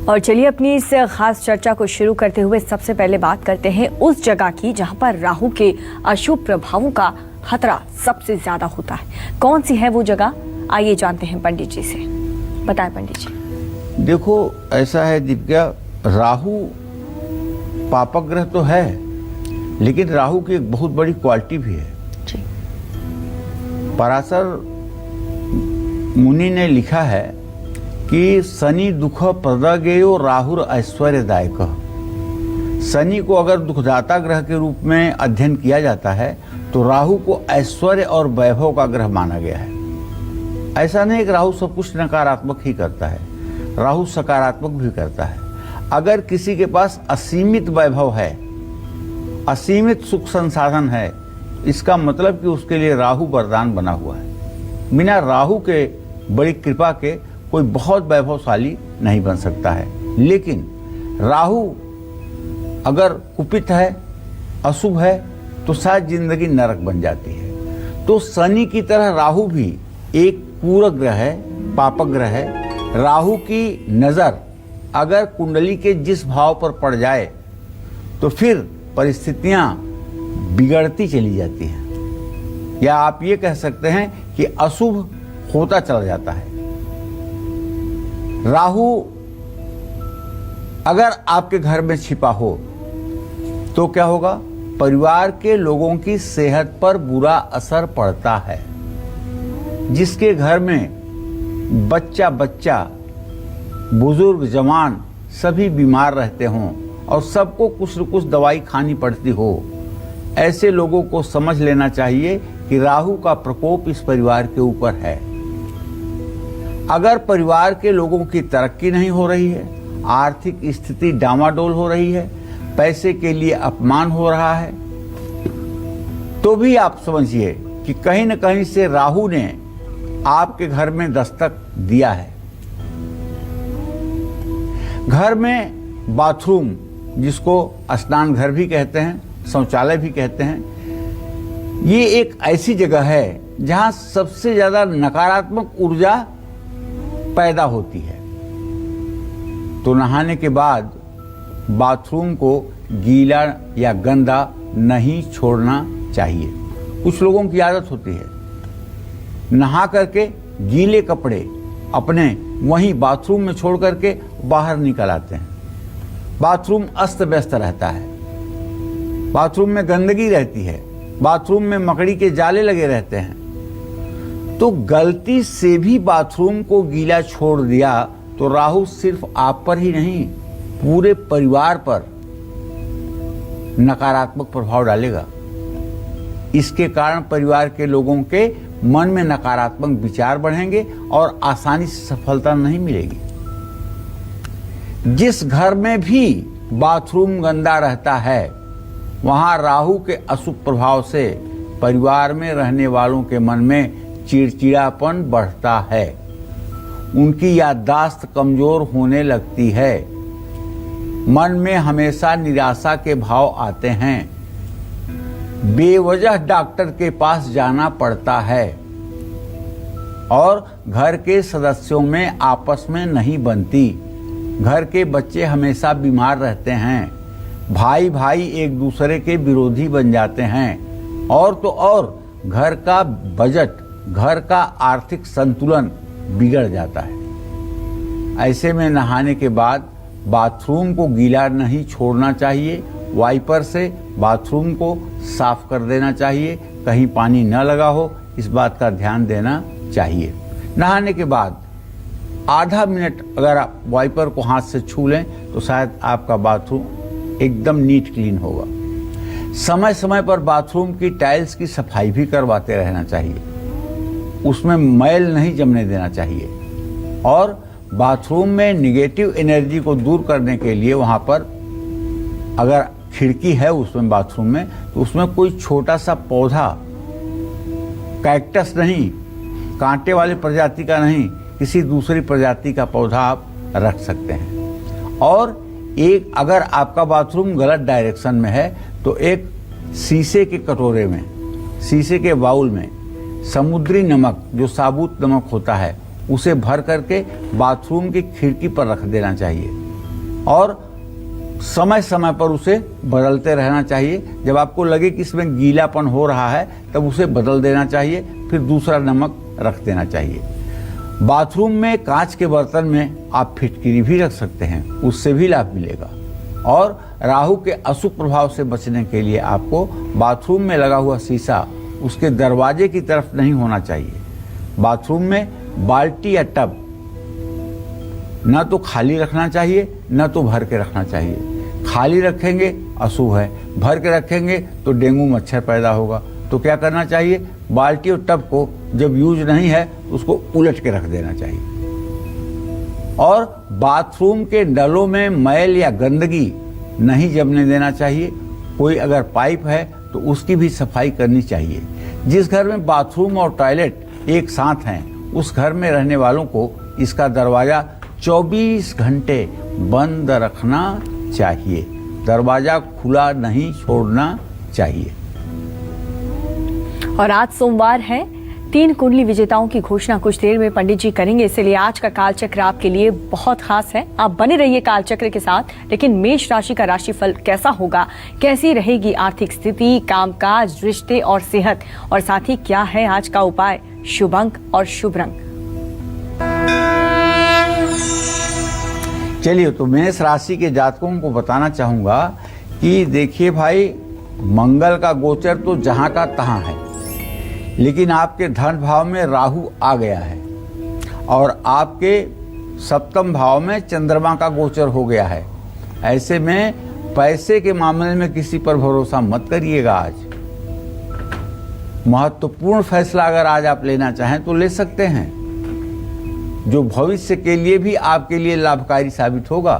और चलिए अपनी इस खास चर्चा को शुरू करते हुए सबसे पहले बात करते हैं उस जगह की जहां पर राहु के अशुभ प्रभावों का खतरा सबसे ज्यादा होता है। कौन सी है वो जगह, आइए जानते हैं पंडित जी से। बताएं पंडित जी। देखो, ऐसा है दिव्या, राहु पापक ग्रह तो है, लेकिन राहु की एक बहुत बड़ी क्वालिटी भी है। जी। पराशर मुनि ने लिखा है कि शनि दुख प्रदगेयो राहुर ऐश्वर्यदायक। शनि को अगर दुखदाता ग्रह के रूप में अध्ययन किया जाता है तो राहु को ऐश्वर्य और वैभव का ग्रह माना गया है। ऐसा नहीं कि राहु सब कुछ नकारात्मक ही करता है, राहु सकारात्मक भी करता है। अगर किसी के पास असीमित वैभव है, असीमित सुख संसाधन है, इसका मतलब कि उसके लिए राहु वरदान बना हुआ है। बिना राहु के बड़ी कृपा के कोई बहुत वैभवशाली नहीं बन सकता है। लेकिन राहु अगर कुपित है, अशुभ है, तो शायद जिंदगी नरक बन जाती है। तो शनि की तरह राहु भी एक पूरक ग्रह है, पापक ग्रह है। राहु की नजर अगर कुंडली के जिस भाव पर पड़ जाए तो फिर परिस्थितियां बिगड़ती चली जाती हैं, या आप ये कह सकते हैं कि अशुभ होता चला जाता है। राहु अगर आपके घर में छिपा हो तो क्या होगा? परिवार के लोगों की सेहत पर बुरा असर पड़ता है। जिसके घर में बच्चा बुजुर्ग जवान सभी बीमार रहते हों और सबको कुछ न कुछ दवाई खानी पड़ती हो, ऐसे लोगों को समझ लेना चाहिए कि राहु का प्रकोप इस परिवार के ऊपर है। अगर परिवार के लोगों की तरक्की नहीं हो रही है, आर्थिक स्थिति डामाडोल हो रही है, पैसे के लिए अपमान हो रहा है, तो भी आप समझिए कि कहीं न कहीं से राहु ने आपके घर में दस्तक दिया है। घर में बाथरूम, जिसको स्नान घर भी कहते हैं, शौचालय भी कहते हैं, ये एक ऐसी जगह है जहां सबसे ज्यादा नकारात्मक ऊर्जा पैदा होती है। तो नहाने के बाद बाथरूम को गीला या गंदा नहीं छोड़ना चाहिए। कुछ लोगों की आदत होती है नहा करके गीले कपड़े अपने वहीं बाथरूम में छोड़ करके बाहर निकल आते हैं। बाथरूम अस्त व्यस्त रहता है, बाथरूम में गंदगी रहती है, बाथरूम में मकड़ी के जाले लगे रहते हैं। तो गलती से भी बाथरूम को गीला छोड़ दिया तो राहु सिर्फ आप पर ही नहीं, पूरे परिवार पर नकारात्मक प्रभाव डालेगा। इसके कारण परिवार के लोगों के मन में नकारात्मक विचार बढ़ेंगे और आसानी से सफलता नहीं मिलेगी। जिस घर में भी बाथरूम गंदा रहता है, वहां राहु के अशुभ प्रभाव से परिवार में रहने वालों के मन में चिड़चिड़ापन बढ़ता है, उनकी याददाश्त कमजोर होने लगती है, मन में हमेशा निराशा के भाव आते हैं, बेवजह डॉक्टर के पास जाना पड़ता है और घर के सदस्यों में आपस में नहीं बनती। घर के बच्चे हमेशा बीमार रहते हैं, भाई भाई एक दूसरे के विरोधी बन जाते हैं, और तो और घर का बजट, घर का आर्थिक संतुलन बिगड़ जाता है। ऐसे में नहाने के बाद बाथरूम को गीला नहीं छोड़ना चाहिए, वाइपर से बाथरूम को साफ कर देना चाहिए, कहीं पानी न लगा हो इस बात का ध्यान देना चाहिए। नहाने के बाद आधा मिनट अगर आप वाइपर को हाथ से छू लें तो शायद आपका बाथरूम एकदम नीट क्लीन होगा। समय समय पर बाथरूम की टाइल्स की सफाई भी करवाते रहना चाहिए, उसमें मैल नहीं जमने देना चाहिए। और बाथरूम में निगेटिव एनर्जी को दूर करने के लिए वहां पर अगर खिड़की है उसमें बाथरूम में, तो उसमें कोई छोटा सा पौधा, कैक्टस नहीं, कांटे वाले प्रजाति का नहीं, किसी दूसरी प्रजाति का पौधा आप रख सकते हैं। और एक अगर आपका बाथरूम गलत डायरेक्शन में है तो एक शीशे के कटोरे में, शीशे के बाउल में समुद्री नमक, जो साबुत नमक होता है, उसे भर करके बाथरूम की खिड़की पर रख देना चाहिए। और समय समय पर उसे बदलते रहना चाहिए। जब आपको लगे कि इसमें गीलापन हो रहा है तब उसे बदल देना चाहिए, फिर दूसरा नमक रख देना चाहिए। बाथरूम में कांच के बर्तन में आप फिटकिरी भी रख सकते हैं, उससे भी लाभ मिलेगा। और राहु के अशुभ प्रभाव से बचने के लिए आपको बाथरूम में लगा हुआ शीशा उसके दरवाजे की तरफ नहीं होना चाहिए। बाथरूम में बाल्टी या टब न तो खाली रखना चाहिए न तो भर के रखना चाहिए। खाली रखेंगे अशुभ है, भर के रखेंगे तो डेंगू मच्छर पैदा होगा। तो क्या करना चाहिए, बाल्टी और टब को जब यूज नहीं है उसको उलट के रख देना चाहिए। और बाथरूम के नलों में मैल या गंदगी नहीं जमने देना चाहिए। कोई अगर पाइप है तो उसकी भी सफाई करनी चाहिए। जिस घर में बाथरूम और टॉयलेट एक साथ हैं उस घर में रहने वालों को इसका दरवाजा 24 घंटे बंद रखना चाहिए, दरवाजा खुला नहीं छोड़ना चाहिए। और आज सोमवार है, 3 कुंडली विजेताओं की घोषणा कुछ देर में पंडित जी करेंगे, इसलिए आज का कालचक्र आपके लिए बहुत खास है। आप बने रहिए कालचक्र के साथ। लेकिन मेष राशि का राशिफल कैसा होगा, कैसी रहेगी आर्थिक स्थिति, कामकाज, रिश्ते और सेहत, और साथ ही क्या है आज का उपाय, शुभ अंक और शुभ रंग। चलिए, तो मेष राशि के जातकों को बताना चाहूंगा कि देखिए भाई, मंगल का गोचर तो जहां का तहां है, लेकिन आपके धन भाव में राहु आ गया है और आपके सप्तम भाव में चंद्रमा का गोचर हो गया है। ऐसे में पैसे के मामले में किसी पर भरोसा मत करिएगा। आज महत्वपूर्ण फैसला अगर आज आप लेना चाहें तो ले सकते हैं, जो भविष्य के लिए भी आपके लिए लाभकारी साबित होगा।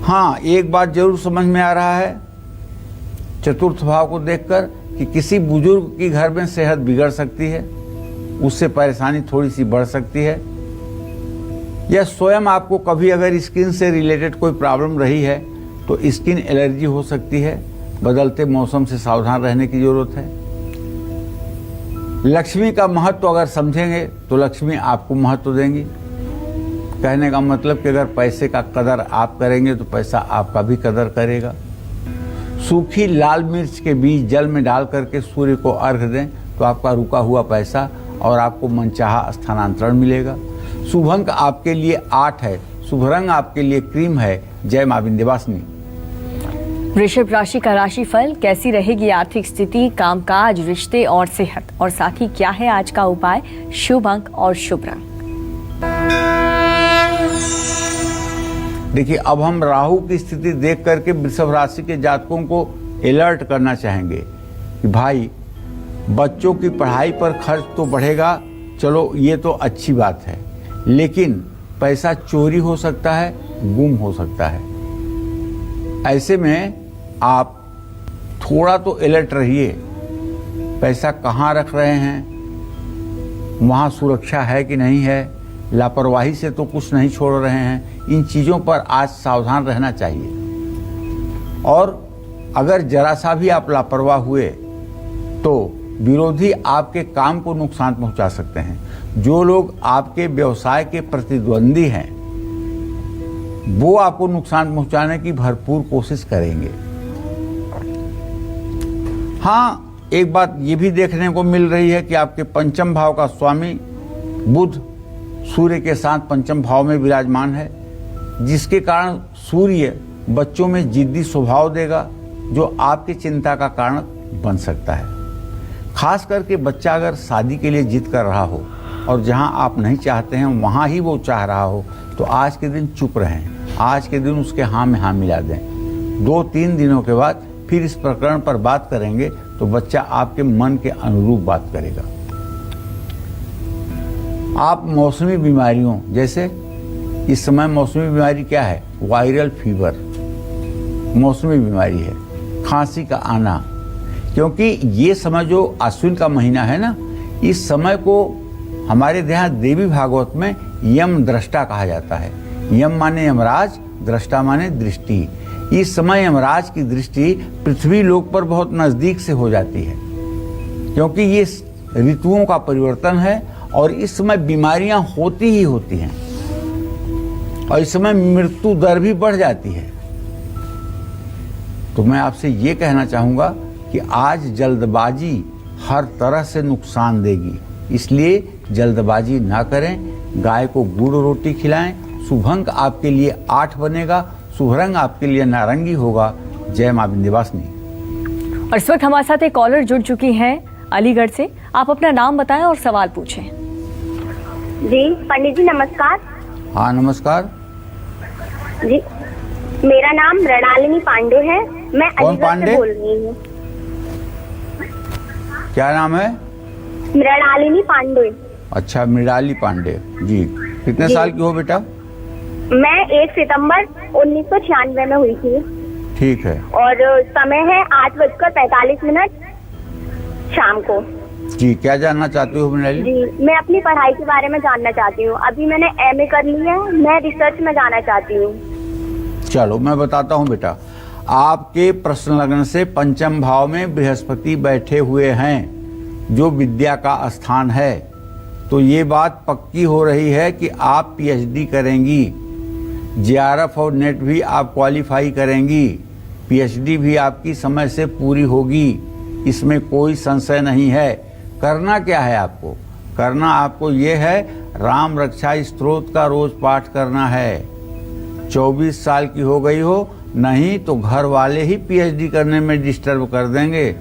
हाँ, एक बात जरूर समझ में आ रहा है चतुर्थ भाव को देखकर कि किसी बुजुर्ग की घर में सेहत बिगड़ सकती है, उससे परेशानी थोड़ी सी बढ़ सकती है, या स्वयं आपको कभी अगर स्किन से रिलेटेड कोई प्रॉब्लम रही है तो स्किन एलर्जी हो सकती है। बदलते मौसम से सावधान रहने की जरूरत है। लक्ष्मी का महत्व अगर समझेंगे तो लक्ष्मी आपको महत्व देंगी। कहने का मतलब कि अगर पैसे का कदर आप करेंगे तो पैसा आपका भी कदर करेगा। सूखी लाल मिर्च के बीज जल में डाल करके सूर्य को अर्घ दें तो आपका रुका हुआ पैसा और आपको मनचाहा स्थानांतरण मिलेगा। शुभ अंक आपके लिए 8 है, शुभ रंग आपके लिए क्रीम है। जय मां विंध्यवासिनी। वृषभ राशि का राशिफल, कैसी रहेगी आर्थिक स्थिति, कामकाज, रिश्ते और सेहत, और साथ ही क्या है आज का उपाय, शुभ अंक और शुभ रंग। देखिए, अब हम राहु की स्थिति देख करके वृषभ राशि के जातकों को अलर्ट करना चाहेंगे कि भाई, बच्चों की पढ़ाई पर खर्च तो बढ़ेगा, चलो ये तो अच्छी बात है, लेकिन पैसा चोरी हो सकता है, गुम हो सकता है। ऐसे में आप थोड़ा तो अलर्ट रहिए। पैसा कहाँ रख रहे हैं, वहाँ सुरक्षा है कि नहीं है, लापरवाही से तो कुछ नहीं छोड़ रहे हैं। इन चीज़ों पर आज सावधान रहना चाहिए। और अगर जरा सा भी आप लापरवाह हुए तो विरोधी आपके काम को नुकसान पहुंचा सकते हैं। जो लोग आपके व्यवसाय के प्रतिद्वंदी हैं वो आपको नुकसान पहुंचाने की भरपूर कोशिश करेंगे। हाँ, एक बात ये भी देखने को मिल रही है कि आपके पंचम भाव का स्वामी बुध सूर्य के साथ पंचम भाव में विराजमान है, जिसके कारण सूर्य बच्चों में जिद्दी स्वभाव देगा जो आपकी चिंता का कारण बन सकता है। खास करके बच्चा अगर शादी के लिए जिद कर रहा हो और जहां आप नहीं चाहते हैं वहां ही वो चाह रहा हो तो आज के दिन चुप रहें। आज के दिन उसके हाँ में हाँ मिला दें। 2-3 दिनों के बाद फिर इस प्रकरण पर बात करेंगे तो बच्चा आपके मन के अनुरूप बात करेगा। आप मौसमी बीमारियों, जैसे इस समय मौसमी बीमारी क्या है, वायरल फीवर मौसमी बीमारी है, खांसी का आना, क्योंकि ये समय जो अश्विन का महीना है ना, इस समय को हमारे यहाँ देवी भागवत में यम दृष्टा कहा जाता है। यम माने यमराज, दृष्टा माने दृष्टि। इस समय यमराज की दृष्टि पृथ्वी लोक पर बहुत नजदीक से हो जाती है, क्योंकि ये ऋतुओं का परिवर्तन है और इस समय बीमारियां होती ही होती हैं। और इस समय मृत्यु दर भी बढ़ जाती है। तो मैं आपसे ये कहना चाहूँगा कि आज जल्दबाजी हर तरह से नुकसान देगी, इसलिए जल्दबाजी ना करें। गाय को गुड़ रोटी खिलाएं। शुभ अंक आपके लिए 8 बनेगा। शुभ रंग आपके लिए नारंगी होगा। जय मां विंध्यवासिनी। और इस वक्त हमारे साथ एक कॉलर जुड़ चुकी हैं अलीगढ़ से। आप अपना नाम बताएं और सवाल पूछें। जी पंडित जी नमस्कार। हाँ नमस्कार जी मेरा नाम मृणालिनी पांडे है। मैं कौन अलीगढ़ पांडे? से बोल रही हूँ। क्या नाम है? मृणालिनी पांडे। अच्छा मृणाली पांडे जी। कितने जी। साल की हो बेटा? मैं 1 सितंबर 1996 में हुई थी ठीक है और समय है 8:45 शाम को। जी। क्या जानना चाहते हो मृणाली? जी मैं अपनी पढ़ाई के बारे में जानना चाहती हूँ। अभी मैंने MA कर ली है। मैं रिसर्च में जाना चाहती हूँ। चलो मैं बताता हूँ बेटा। आपके प्रश्न लग्न से पंचम भाव में बृहस्पति बैठे हुए हैं जो विद्या का स्थान है। तो ये बात पक्की हो रही है कि आप PhD करेंगी। JRF और नेट भी आप क्वालिफाई करेंगी। PhD भी आपकी समय से पूरी होगी, इसमें कोई संशय नहीं है। करना क्या है आपको? करना आपको ये है राम रक्षा स्तोत्र का रोज पाठ करना है। 24 साल की हो गई हो, नहीं तो घर वाले ही PhD करने में डिस्टर्ब कर देंगे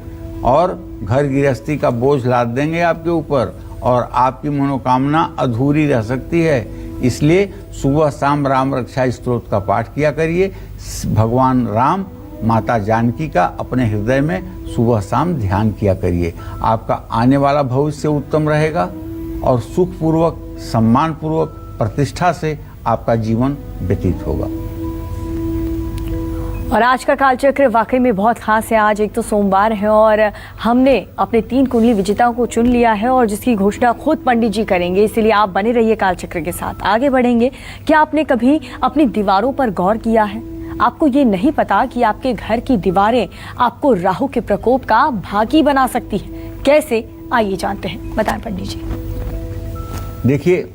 और घर गृहस्थी का बोझ लाद देंगे आपके ऊपर और आपकी मनोकामना अधूरी रह सकती है। इसलिए सुबह शाम राम रक्षा स्तोत्र का पाठ किया करिए। भगवान राम माता जानकी का अपने हृदय में सुबह शाम ध्यान किया करिए। आपका आने वाला भविष्य उत्तम रहेगा और सुखपूर्वक सम्मानपूर्वक प्रतिष्ठा से आपका जीवन व्यतीत होगा। और आज का कालचक्र वाकई में बहुत खास है। आज एक तो सोमवार है और हमने अपने 3 कुंडली विजेताओं को चुन लिया है और जिसकी घोषणा खुद पंडित जी करेंगे। इसीलिए आप बने रहिए कालचक्र के साथ। आगे बढ़ेंगे। क्या आपने कभी अपनी दीवारों पर गौर किया है? आपको ये नहीं पता कि आपके घर की दीवारें आपको राहु के प्रकोप का भागी बना सकती है। कैसे? आइए जानते हैं। बताएं पंडित जी। देखिए,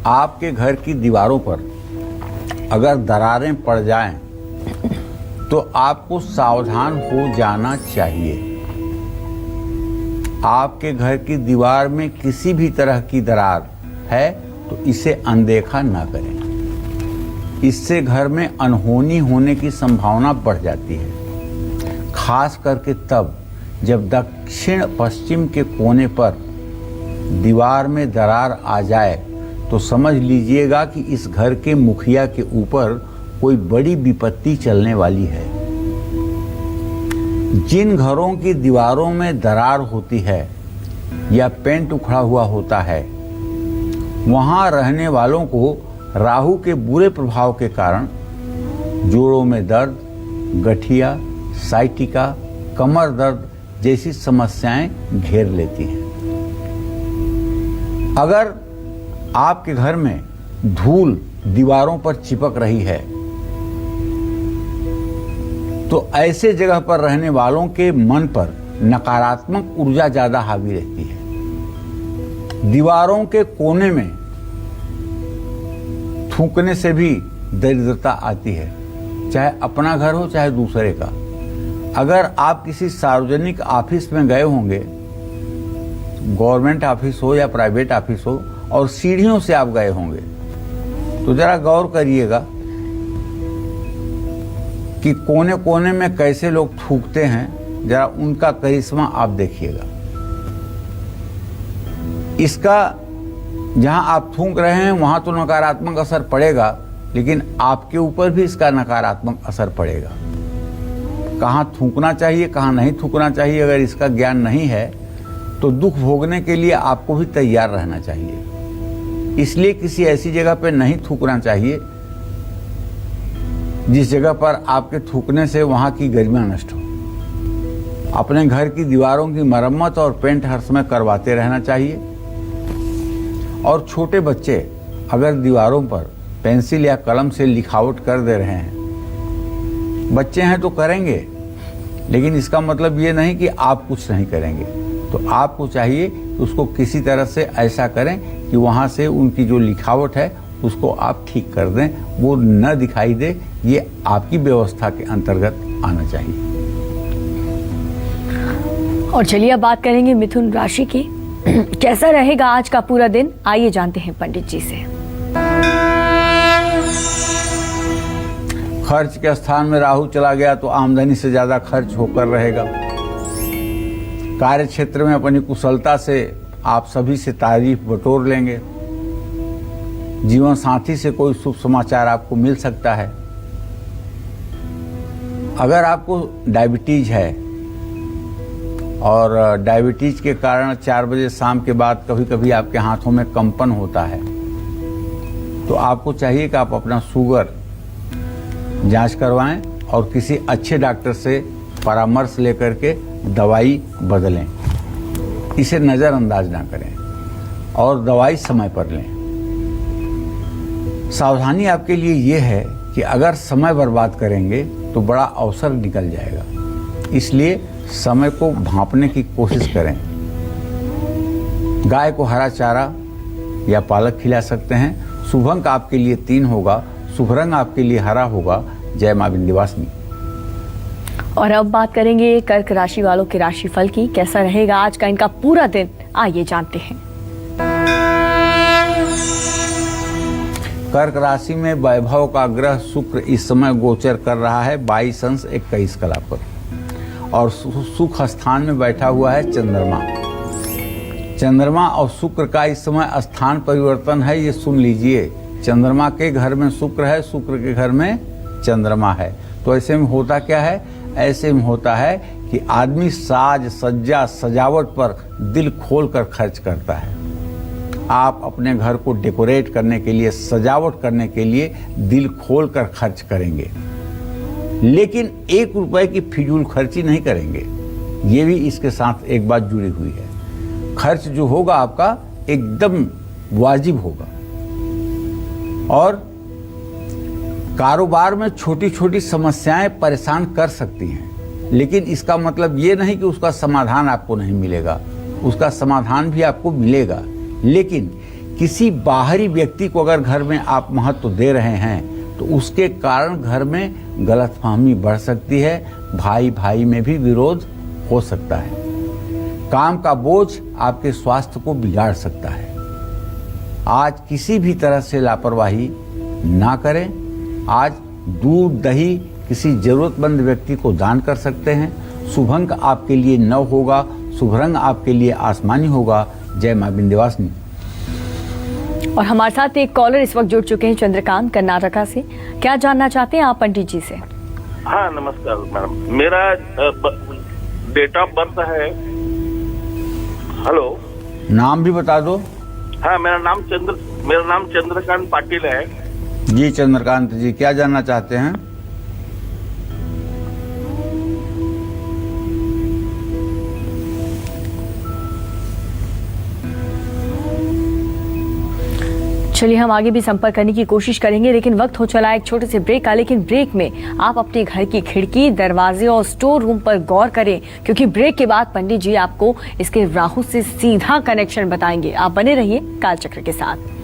आपके घर की दीवारों पर अगर दरारें पड़ जाएं तो आपको सावधान हो जाना चाहिए। आपके घर की दीवार में किसी भी तरह की दरार है तो इसे अनदेखा ना करें। इससे घर में अनहोनी होने की संभावना बढ़ जाती है, खास करके तब जब दक्षिण पश्चिम के कोने पर दीवार में दरार आ जाए तो समझ लीजिएगा कि इस घर के मुखिया के ऊपर कोई बड़ी विपत्ति चलने वाली है। जिन घरों की दीवारों में दरार होती है या पेंट उखड़ा हुआ होता है, वहां रहने वालों को राहु के बुरे प्रभाव के कारण जोड़ों में दर्द, गठिया, साइटिका, कमर दर्द जैसी समस्याएं घेर लेती हैं। अगर आपके घर में धूल दीवारों पर चिपक रही है तो ऐसे जगह पर रहने वालों के मन पर नकारात्मक ऊर्जा ज्यादा हावी रहती है। दीवारों के कोने में थूकने से भी दरिद्रता आती है, चाहे अपना घर हो चाहे दूसरे का। अगर आप किसी सार्वजनिक ऑफिस में गए होंगे, गवर्नमेंट ऑफिस हो या प्राइवेट ऑफिस हो, और सीढ़ियों से आप गए होंगे, तो जरा गौर करिएगा कि कोने कोने में कैसे लोग थूकते हैं। जरा उनका करिश्मा आप देखिएगा। इसका जहां आप थूक रहे हैं वहां तो नकारात्मक असर पड़ेगा, लेकिन आपके ऊपर भी इसका नकारात्मक असर पड़ेगा। कहां थूकना चाहिए कहां नहीं थूकना चाहिए, अगर इसका ज्ञान नहीं है तो दुख भोगने के लिए आपको भी तैयार रहना चाहिए। इसलिए किसी ऐसी जगह पर नहीं थूकना चाहिए जिस जगह पर आपके थूकने से वहां की गरिमा नष्ट हो। अपने घर की दीवारों की मरम्मत और पेंट हर समय करवाते रहना चाहिए। और छोटे बच्चे अगर दीवारों पर पेंसिल या कलम से लिखावट कर दे रहे हैं, बच्चे हैं तो करेंगे, लेकिन इसका मतलब ये नहीं कि आप कुछ नहीं करेंगे। तो आपको चाहिए कि उसको किसी तरह से ऐसा करें कि वहां से उनकी जो लिखावट है उसको आप ठीक कर दें, वो न दिखाई दे, ये आपकी व्यवस्था के अंतर्गत आना चाहिए। और चलिए अब बात करेंगे मिथुन राशि की। कैसा रहेगा आज का पूरा दिन, आइए जानते हैं पंडित जी से। खर्च के स्थान में राहु चला गया तो आमदनी से ज्यादा खर्च होकर रहेगा। कार्य क्षेत्र में अपनी कुशलता से आप सभी से तारीफ बटोर लेंगे। जीवन साथी से कोई शुभ समाचार आपको मिल सकता है। अगर आपको डायबिटीज है और डायबिटीज के कारण 4 बजे शाम के बाद कभी कभी आपके हाथों में कंपन होता है, तो आपको चाहिए कि आप अपना शुगर जांच करवाएं और किसी अच्छे डॉक्टर से परामर्श लेकर के दवाई बदलें। इसे नज़रअंदाज ना करें और दवाई समय पर लें। सावधानी आपके लिए ये है कि अगर समय बर्बाद करेंगे तो बड़ा अवसर निकल जाएगा, इसलिए समय को भांपने की कोशिश करें। गाय को हरा चारा या पालक खिला सकते हैं। शुभ अंक आपके लिए 3 होगा, शुभ रंग आपके लिए हरा होगा। जय मां विंध्यवासिनी। और अब बात करेंगे कर्क राशि वालों के राशिफल की। कैसा रहेगा आज का इनका पूरा दिन, आइए जानते हैं। कर्क राशि में वैभव का ग्रह शुक्र इस समय गोचर कर रहा है 22 अंश 21 कला पर, और सुख स्थान में बैठा हुआ है चंद्रमा। चंद्रमा और शुक्र का इस समय स्थान परिवर्तन है, ये सुन लीजिए। चंद्रमा के घर में शुक्र है, शुक्र के घर में चंद्रमा है। तो ऐसे में होता क्या है? ऐसे में होता है कि आदमी साज सज्जा सजावट पर दिल खोल कर खर्च करता है। आप अपने घर को डेकोरेट करने के लिए, सजावट करने के लिए दिल खोल कर खर्च करेंगे, लेकिन 1 रुपए की फिजूल खर्ची नहीं करेंगे। ये भी इसके साथ एक बात जुड़ी हुई है। खर्च जो होगा आपका एकदम वाजिब होगा। और कारोबार में छोटी छोटी समस्याएं परेशान कर सकती हैं, लेकिन इसका मतलब ये नहीं कि उसका समाधान आपको नहीं मिलेगा। उसका समाधान भी आपको मिलेगा, लेकिन किसी बाहरी व्यक्ति को अगर घर में आप महत्व दे रहे हैं तो उसके कारण घर में गलतफहमी बढ़ सकती है। भाई भाई में भी विरोध हो सकता है। काम का बोझ आपके स्वास्थ्य को बिगाड़ सकता है। आज किसी भी तरह से लापरवाही ना करें। आज दूध दही किसी जरूरतमंद व्यक्ति को दान कर सकते हैं। शुभ अंक आपके लिए 9 होगा, शुभ रंग आपके लिए आसमानी होगा। जय मां विंध्यवासिनी। और हमारे साथ एक कॉलर इस वक्त जुड़ चुके हैं, चंद्रकांत कर्नाटका से। क्या जानना चाहते हैं आप पंडित जी से? हाँ नमस्कार मैडम, मेरा डेट ऑफ बर्थ है। हेलो, नाम भी बता दो। हाँ, मेरा नाम चंद्रकांत पाटिल है। जी चंद्रकांत जी, क्या जानना चाहते हैं? चलिए हम आगे भी संपर्क करने की कोशिश करेंगे, लेकिन वक्त हो चला एक छोटे से ब्रेक का। लेकिन ब्रेक में आप अपने घर की खिड़की, दरवाजे और स्टोर रूम पर गौर करें, क्योंकि ब्रेक के बाद पंडित जी आपको इसके राहु से सीधा कनेक्शन बताएंगे। आप बने रहिए कालचक्र के साथ।